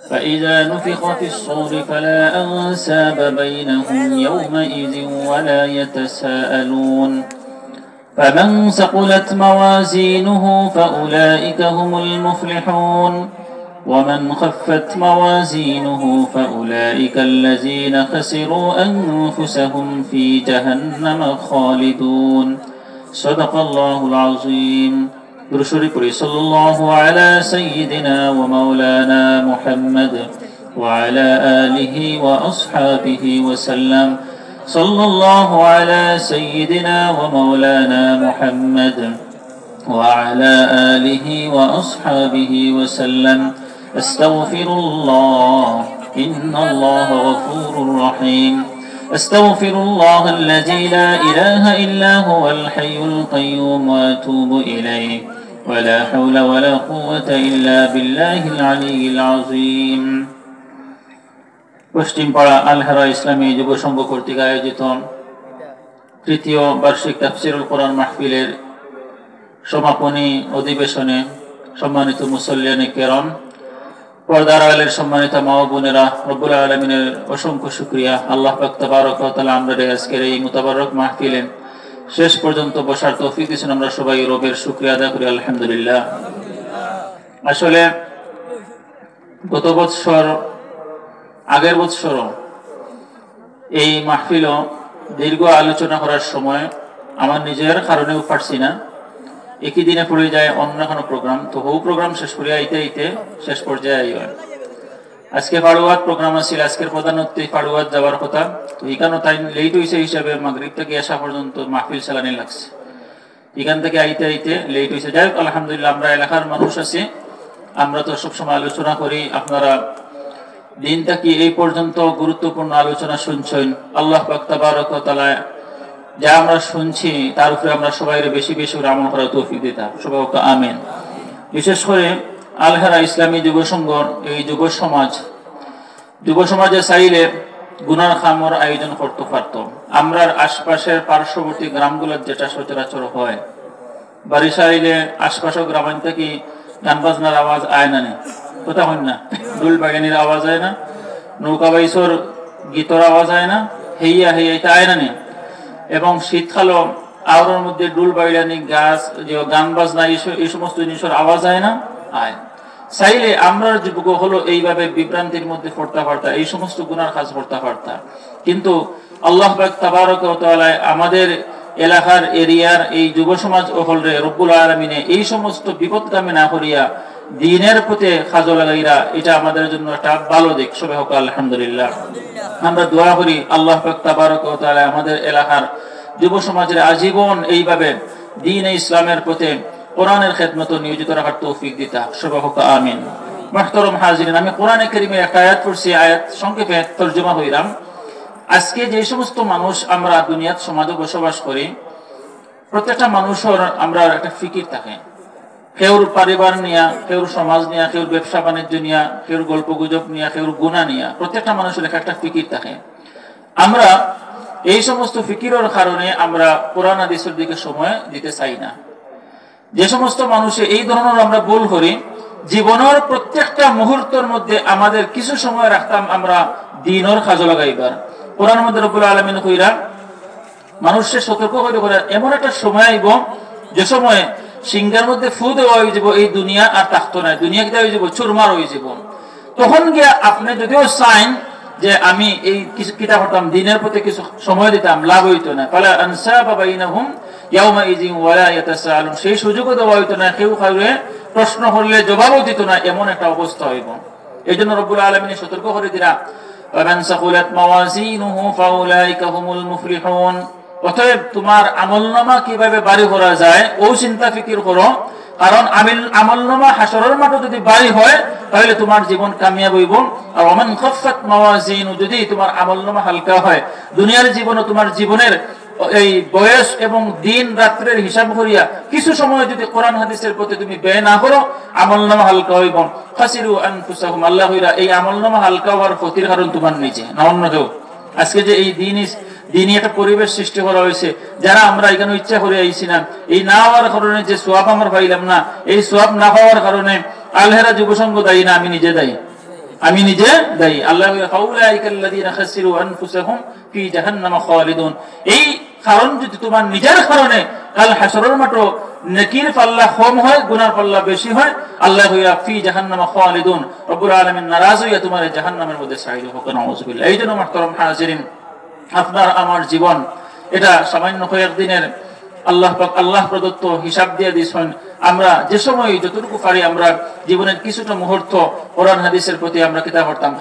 فإذا نفخ في الصور فلا أنساب بينهم يومئذ ولا يتساءلون فمن ثقلت موازينه فأولئك هم المفلحون ومن خفت موازينه فأولئك الذين خسروا أنفسهم في جهنم خالدون صدق الله العظيم برشوري صلى الله على سيدنا ومولانا محمد وعلى آله وأصحابه وسلم صلى الله على سيدنا ومولانا محمد وعلى آله وأصحابه وسلم أستغفر الله إن الله غفور رحيم أستغفر الله الذي لا إله إلا هو الحي القيوم وأتوب إليه ولا حول ولا قوة إلا بالله العلي العظيم পশ্চিমপাড়া আল-হেরা ইসলামী যুব সংঘ কর্তৃক আয়োজিত তৃতীয় বার্ষিক তাফসীরুল কোরআন মাহফিলের সমাপনী অধিবেশনে সম্মানিত মুসল্লিয়ানে কেরাম, পর্দার আড়ালের সম্মানিত মা ও বোনেরা, রব্বুল আলামিনের অসংখ্য শুকরিয়া। আল্লাহ পাক তাবারক ওয়া তাআলা আমাদের আজকের এই মুতাবারক মাহফিলে শেষ পর্যন্ত বসার তৌফিক দিয়েছেন। আমরা সবাই রবের শুকরিয়া আদায় করি আলহামদুলিল্লাহ। আসলে গত বছর, আগের বছরও এই মাহফিলও দীর্ঘ আলোচনা করার সময় আমার নিজের কারণেও পারছি না, একই দিনে পড়ে যায় অন্য কোনো প্রোগ্রাম, তো হৌ প্রোগ্রাম শেষ করে আইতে শেষ পর্যায়ে হয়। আজকে পাড়ুয়াত প্রোগ্রাম আছিল, আজকের প্রধানত পাড়ুয়াত যাওয়ার কথা, তো এখানেও তাই লেট হয়েছে হিসাবে মাগরিব থেকে আসা পর্যন্ত মাহফিল চালানি লাগছে, এখান থেকে আইতে লেট হয়েছে। যাই হোক আলহামদুলিল্লাহ, আমরা এলাকার মানুষ আছি, আমরা তো সবসময় আলোচনা করি, আপনারা দিনটা কি এই পর্যন্ত গুরুত্বপূর্ণ আলোচনা শুনছেন। আল্লাহ পাক তাবারক ওয়া তাআলা যা আমরা শুনছি তার উপরে আমরা সবাই বেশি বেশি আমল করার তৌফিক দিতাম, সবাই আমিন। বিশেষ করে আল-হেরা ইসলামী যুব সংঘ, এই যুব সমাজে চাইলে গুনার খামর আয়োজন করতে পারত। আমরা আশপাশের পার্শ্ববর্তী গ্রামগুলোর যেটা সচরাচর হয়, বাড়ি চাইলে আশপাশের গ্রামাঞ্চল থেকে গান বাজনার আওয়াজ আয় না, কথা হয় না, ডুল বাগানির আওয়াজ হয় না, নৌকা বাইসর গীতর আওয়াজ হয় না, হেইয়া এটা আয় না। এবং শীতকালও আওয়ার মধ্যে ডুল বাইলানি গাছ যে গান বাজনা এই সমস্ত জিনিসের আওয়াজ হয় না, আয়। চাইলে আমরা যুবক হলো এইভাবে বিভ্রান্তির মধ্যে পড়তে পারতাম, এই সমস্ত গুনার কাজ করতে পারতাম, কিন্তু আল্লাহ পাক তাবারক ওয়া তাআলা আমাদের এলাকার এরিয়ার এই যুব সমাজ হলরে রব্বুল আলামিনে এই সমস্ত বিপদগামী না করিয়া দ্বীনের প্রতি কাজে লাগাইরা, এটা আমাদের জন্য একটা ভালো দিক, সবাই হোক আলহামদুলিল্লাহ। আমরা দোয়া করি আল্লাহ পাক তাবারক ওয়া তাআলা আমাদের এলাকার যুব সমাজের আজীবন এইভাবে দ্বীন ইসলামের প্রতি কোরআনের খেদমতে নিয়োজিত রাখার তৌফিক দিতা, সবাই হোক আমিন। মুহতারাম হাজিরিন, আমি কোরআনে কারীমের একটা আয়াত পড়ছি, আয়াত সংক্ষেপে তরজমা কইরাম। আজকে যে সমস্ত মানুষ আমরা দুনিয়াত সমাজে বসবাস করি, প্রত্যেকটা মানুষের আমরা একটা ফিকির থাকে, কেউর পরিবার নিয়া, কেউর সমাজ নিয়া, কেউর ব্যবসা বাণিজ্য নিয়া, কেউর গল্প গুজব নিয়া, কেউর গুনাহ নিয়া, প্রত্যেকটা মানুষের একটা ফিকির থাকে। আমরা এই সমস্ত ফিকিরের কারণে আমরা কোরআন হাদিসের দিকে সময় দিতে চাই না। যে সমস্ত মানুষে এই ধরনের আমরা ভুল করি, জীবনের প্রত্যেকটা মুহূর্তের মধ্যে আমাদের কিছু সময় রাখতাম আমরা দ্বীনের কাজে লাগাইবার। কোরআনের মধ্যে রব্বুল আলামিন কইরা মানুষকে সতর্ক করে এমন একটা সময় আইব যে সময় সিংহের মধ্যে ফু দেওয়া হয়ে যাব, এই দুনিয়া আর থাকতো না, দুনিয়া কিতা হয়ে যাব, চুরমার হয়ে যাব। তখন গিয়া আপনি যদিও চাইন যে আমি এই কিছু কিতা করতাম, দিনের প্রতি কিছু সময় দিতাম, লাভ হইতো না। ফালা আনসাবা বাইনাহুম ইয়াউমাইযিন ওয়ালা ইয়াতাসাআলুন, সেই সুযোগও দেওয়া হইতো না, কেউ কাউকে প্রশ্ন করলে জবাবও দিত না, এমন একটা অবস্থা হইব। এই জন্য রব্বুল আলামিন সতর্ক করে দিরা, ওয়ামান সাকুলাত মাওয়াজিনুহু ফাউলাইকা হুমুল মুফলিহুন। অতএব তোমার আমলনামা কিভাবে বাড়ি করা যায় ও চিন্তা ফিকির করো, কারণ আমলনামা হাসরের মাঠে যদি বাড়ি হয় তাহলে তোমার জীবন কামিয়াব হইব। আর ওমান খাফফাত মাওয়াজিনু, যদি তোমার আমলনামা হালকা হয়, দুনিয়ার জীবনে তোমার জীবনের এই বয়স এবং দিন রাত্রের হিসাব করিয়া কিছু সময় যদি কোরআন হাদিসের প্রতি তুমি ব্যয় না করো, আমলনামা হালকা হইব। খাসিরু আনফুসাহুম, আল্লাহ হইরা এই আমলনামা হালকা হওয়ার ক্ষতির কারণ তোমার নিজে, না অন্য কেউ। আজকে যে এই দিনই একটা পরিবেশ সৃষ্টি করা হয়েছে, যারা আমরা এখানে ইচ্ছা করে আইছি না, এই না হওয়ার কারণে যে সোয়াব আমরা পাইলাম না, এই সোয়াব না পাওয়ার কারণে আল-হেরা যুব সংঘ দায়ী না, আমি নিজে দায়ী। আমি নিজে দায়ী। আল্লাহ ফাউলাইকাল্লাযীনা খাসিরু আনফুসাহুম ফি জাহান্নাম খালিদুন। এই কারণ যদি তোমার নিজের কারণে কাল হাসরের মাঠে নেকির পাল্লা কম হয়, গুনার পাল্লা বেশি হয়, আল্লাহ হইয়া ফি জাহান্নাম খালিদুন, রব্বুল আলামিন নারাজ হইয়া তোমার জাহান্নামের মধ্যে ছাইড় হোক। নাউযুবিল্লাহ। এইজন্য মুহতারাম হাজিরিন, আপনার আমার জীবন এটা সামান্য কয়েকদিনের আল্লাহ প্রদত্ত হিসাব দিয়ে দিয়েছেন। আমরা যে সময় যতটুকু পারি আমরা জীবনের কিছুটা মুহূর্ত কোরআন হাদিসের প্রতি আমরা কিতাব পড়তাম।